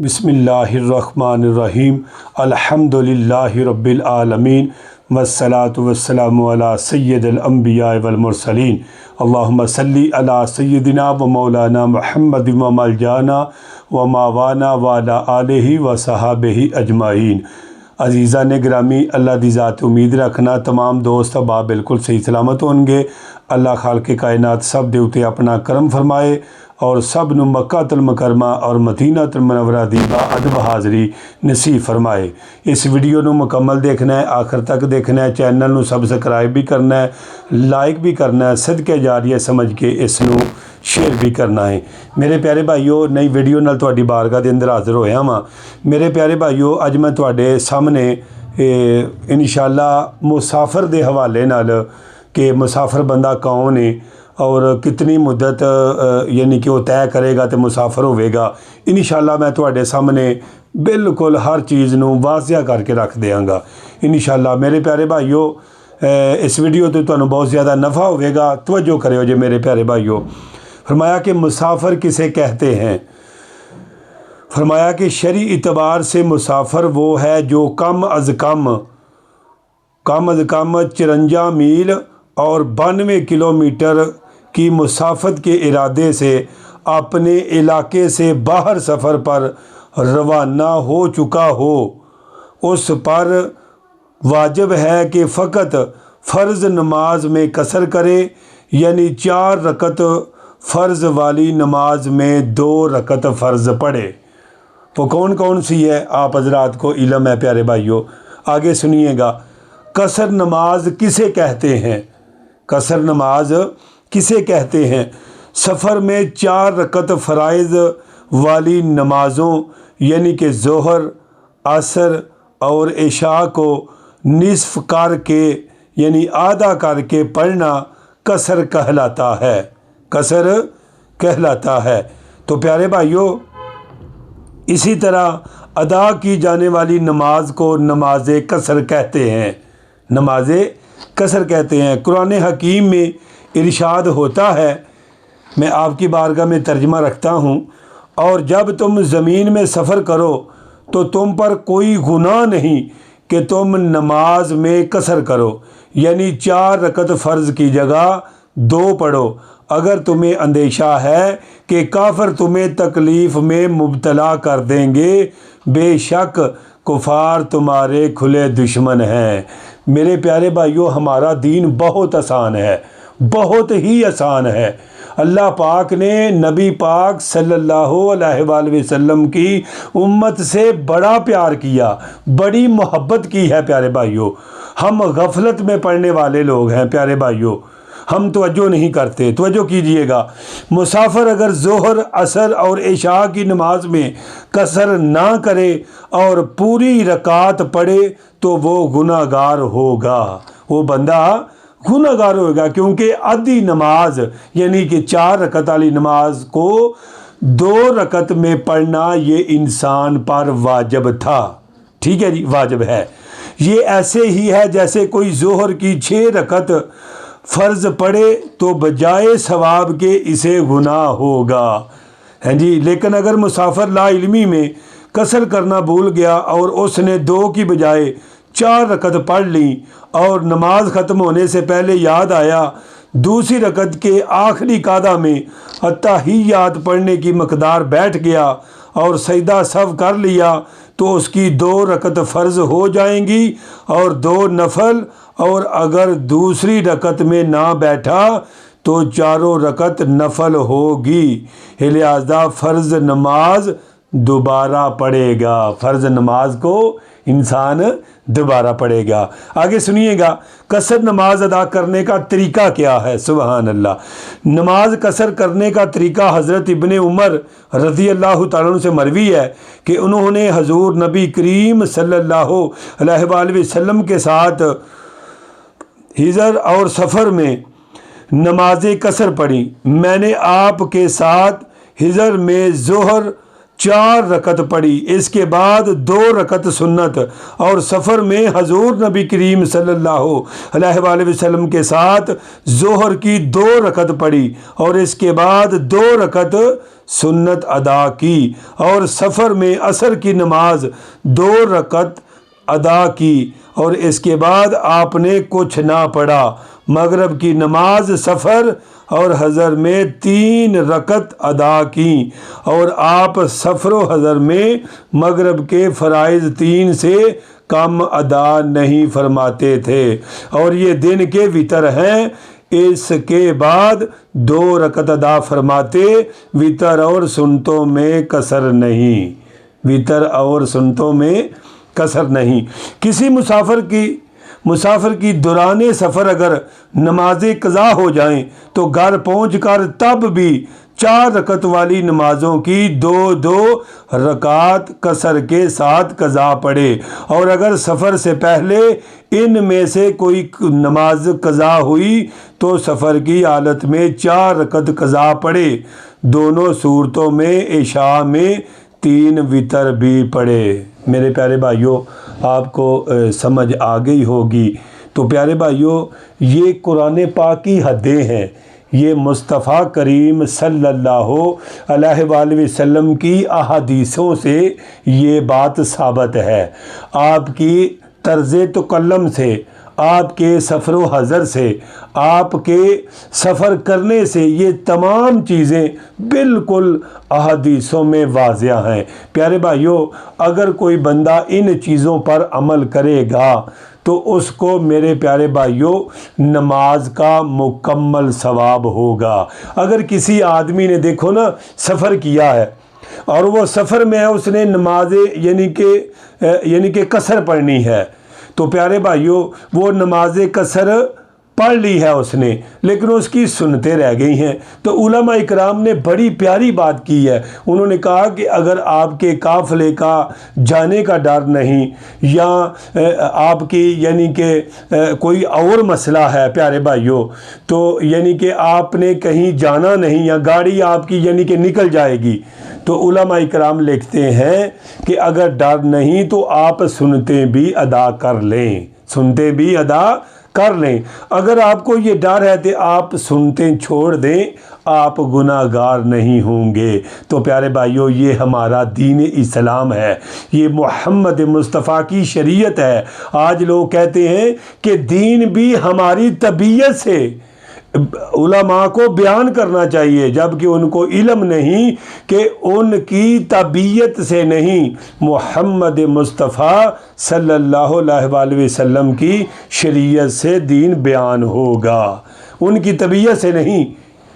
बिस्मिल्लाहिर्रहमानिर्रहीम अल्हम्दुलिल्लाहि रब्बिल आलमीन वस्सलातु वस्सलामु अला सय्यिदिल अंबिया वल मुरसलीन अल्लाहुम्मा सल्ली अला सय्यिदिना व मौलाना मुहम्मद व मलजाना व मावाना व अला आलिहि व सहाबिहि अजमाइन। अजीज़ा ने ग्रामी, अल्लाह दी ज़ात उम्मीद रखना तमाम दोस्त अहबाब बिल्कुल सही सलामत होंगे। अल्लाह खालिक़ कायनात सब दे उते अपना करम फरमाए और सब नू मक्कातुल मुकरमा और मदीनातुल मुनव्वरा दी बाअदब हाज़री नसीब फरमाए। इस वीडियो नू मुकम्मल देखना है, आखिर तक देखना है, चैनल नू सबसक्राइब भी करना है, लाइक भी करना है, सदके जारिया समझ के इस नू शेयर भी करना है। मेरे प्यारे भाईओ, नई वीडियो नाल तुहाडी बारगाह दे अंदर हाज़र होया वां। मेरे प्यारे भाईओ, अज मैं तुहाडे सामने इंशाअल्लाह मुसाफिर दे हवाले नाल कि मुसाफिर बंदा कौन है और कितनी मुद्दत यानी कि वो तय करेगा तो मुसाफिर होवेगा। इंशाअल्लाह मैं तुहाडे सामने बिल्कुल हर चीज़ नू वाज़िया करके रख देंगा इंशाअल्लाह। मेरे प्यारे भाईओ, इस वीडियो तो तुहानू बहुत ज़्यादा नफ़ा होवेगा। तवज्जो करियो जे मेरे प्यारे भाईओ। फरमाया कि मुसाफिर किसे कहते हैं। फरमाया कि शरी इतबार से मुसाफिर वो है जो कम अज़ कम 54 मील और 92 किलोमीटर की मुसाफत के इरादे से अपने इलाके से बाहर सफ़र पर रवाना हो चुका हो। उस पर वाजिब है कि फ़कत फ़र्ज़ नमाज में कसर करे, यानी 4 रकत फ़र्ज़ वाली नमाज में 2 रकत फ़र्ज़ पढ़े। वो कौन कौन सी है आप हज़रात को इल्म है प्यारे भाइयों, आगे सुनिएगा। कसर नमाज किसे कहते हैं? कसर नमाज किसे कहते हैं? सफ़र में 4 रकत फ़राइज़ वाली नमाज़ों यानी कि ज़ोहर, असर और इशा को निस्फ़ करके यानी आधा करके पढ़ना कसर कहलाता है। कसर कहलाता है। तो प्यारे भाइयों, इसी तरह अदा की जाने वाली नमाज को नमाज कसर कहते हैं। नमाज कसर कहते हैं। कुरान हकीम में इरशाद होता है, मैं आपकी बारगाह में तर्जमा रखता हूँ, और जब तुम ज़मीन में सफ़र करो तो तुम पर कोई गुनाह नहीं कि तुम नमाज में कसर करो, यानी 4 रकत फ़र्ज़ की जगह 2 पढ़ो। अगर तुम्हें अंदेशा है कि काफिर तुम्हें तकलीफ़ में मुब्तला कर देंगे, बेशक कुफार तुम्हारे खुले दुश्मन हैं। मेरे प्यारे भाइयों, हमारा दीन बहुत आसान है, बहुत ही आसान है। अल्लाह पाक ने नबी पाक सल्लल्लाहु अलैहि वसल्लम की उम्मत से बड़ा प्यार किया, बड़ी मोहब्बत की है प्यारे भाइयों। हम गफलत में पड़ने वाले लोग हैं प्यारे भाइयों, हम तवज्जो नहीं करते। तवज्जो कीजिएगा। मुसाफिर अगर ज़ोहर, असर और इशा की नमाज में कसर ना करे और पूरी रकात पढ़े तो वो गुनाहगार होगा, वो बंदा गुनाहगार होगा, क्योंकि आधी नमाज यानी कि 4 रकत वाली नमाज को 2 रकत में पढ़ना ये इंसान पर वाजिब था। ठीक है जी, वाजिब है। ये ऐसे ही है जैसे कोई ज़ोहर की 6 रकत फ़र्ज़ पढ़े तो बजाय सवाब के इसे गुनाह होगा, हैं जी। लेकिन अगर मुसाफिर ला इल्मी में कसर करना भूल गया और उसने 2 की बजाय 4 रकत पढ़ ली और नमाज ख़त्म होने से पहले याद आया, दूसरी रकत के आखिरी कादा में अत्तहियात पढ़ने की मकदार बैठ गया और सजदा सव कर लिया, तो उसकी 2 रकत फ़र्ज़ हो जाएंगी और 2 नफल, और अगर दूसरी रकत में ना बैठा तो 4 रकत नफल होगी। लिहाजा फ़र्ज़ नमाज दोबारा पढ़ेगा। फ़र्ज़ नमाज को इंसान दोबारा पढ़ेगा। आगे सुनिएगा, कसर नमाज अदा करने का तरीका क्या है। सुबहान अल्लाह। नमाज कसर करने का तरीका हज़रत इब्ने उमर रज़ी अल्लाह तआला अन्हु से मरवी है कि उन्होंने हजूर नबी करीम सल्लल्लाहु अलैहि वसल्लम के साथ हिजर और सफ़र में नमाज कसर पढ़ी। मैंने आपके साथ हिजर में ज़ोहर 4 رکعت پڑھی، اس کے بعد 2 رکعت سنت، اور سفر میں حضور نبی کریم صلی اللہ علیہ وآلہ وسلم کے ساتھ ظہر کی 2 رکعت پڑھی اور اس کے بعد 2 رکعت سنت ادا کی، اور سفر میں عصر کی نماز 2 رکعت ادا کی اور اس کے بعد آپ نے کچھ نہ پڑھا۔ مغرب کی نماز سفر اور حضر میں 3 رکعت ادا کی، اور آپ سفر و حضر میں مغرب کے فرائض 3 سے کم ادا نہیں فرماتے تھے، اور یہ دن کے وتر ہیں۔ اس کے بعد 2 رکعت ادا فرماتے، وتر اور سنتوں میں قصر نہیں، وتر اور سنتوں میں قصر نہیں۔ کسی مسافر کی دوران سفر اگر نمازیں قضا ہو جائیں تو گھر پہنچ کر تب بھی 4 رکعت والی نمازوں کی 2 رکعت قصر کے ساتھ قضا پڑھے، اور اگر سفر سے پہلے ان میں سے کوئی نماز قضا ہوئی تو سفر کی حالت میں 4 رکعت قضا پڑھے۔ دونوں صورتوں میں عشاء میں 3 وتر بھی پڑھے۔ میرے پیارے بھائیوں، آپ کو سمجھ آ گئی ہوگی۔ تو پیارے بھائیوں، یہ قرآن پاک کی حدیں ہیں، یہ مصطفیٰ کریم صلی اللہ علیہ وآلہ وسلم کی احادیثوں سے یہ بات ثابت ہے۔ آپ کی طرز تکلم سے، آپ کے سفر و حضر سے، آپ کے سفر کرنے سے یہ تمام چیزیں بالکل احادیثوں میں واضح ہیں۔ پیارے بھائیوں، اگر کوئی بندہ ان چیزوں پر عمل کرے گا تو اس کو میرے پیارے بھائیوں نماز کا مکمل ثواب ہوگا۔ اگر کسی آدمی نے دیکھو نا سفر کیا ہے اور وہ سفر میں ہے، اس نے نمازیں یعنی کہ قصر پڑھنی ہے، تو پیارے بھائیوں وہ نماز قصر پڑھ لی ہے اس نے، لیکن اس کی سنتیں رہ گئی ہیں۔ تو علماء اکرام نے بڑی پیاری بات کی ہے، انہوں نے کہا کہ اگر آپ کے قافلے کا جانے کا ڈر نہیں، یا آپ کی یعنی کہ کوئی اور مسئلہ ہے پیارے بھائیوں، تو یعنی کہ آپ نے کہیں جانا نہیں یا گاڑی آپ کی یعنی کہ نکل جائے گی، تو علماء اکرام لکھتے ہیں کہ اگر ڈر نہیں تو آپ سنتیں بھی ادا کر لیں، سنتیں بھی ادا کر لیں۔ اگر آپ کو یہ ڈر ہے کہ آپ سنتیں چھوڑ دیں، آپ گناہ گار نہیں ہوں گے۔ تو پیارے بھائیوں، یہ ہمارا دین اسلام ہے، یہ محمد مصطفیٰ کی شریعت ہے۔ آج لوگ کہتے ہیں کہ دین بھی ہماری طبیعت سے علماء کو بیان کرنا چاہیے، جبکہ ان کو علم نہیں کہ ان کی طبیعت سے نہیں، محمد مصطفیٰ صلی اللہ علیہ وآلہ وسلم کی شریعت سے دین بیان ہوگا، ان کی طبیعت سے نہیں،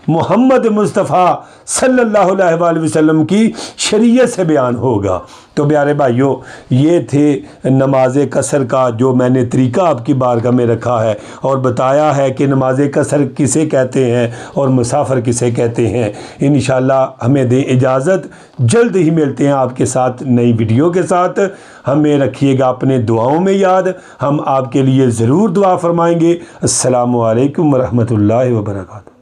محمد مصطفیٰ صلی اللہ علیہ وآلہ وسلم کی شریعت سے بیان ہوگا۔ تو پیارے بھائیوں، یہ تھے نماز قصر کا جو میں نے طریقہ آپ کی بارگاہ میں رکھا ہے اور بتایا ہے کہ نماز قصر کسے کہتے ہیں اور مسافر کسے کہتے ہیں۔ انشاءاللہ ہمیں دیں اجازت، جلد ہی ملتے ہیں آپ کے ساتھ نئی ویڈیو کے ساتھ۔ ہمیں رکھیے گا اپنے دعاؤں میں یاد، ہم آپ کے لیے ضرور دعا فرمائیں گے۔ السلام علیکم ورحمۃ اللہ وبرکاتہ۔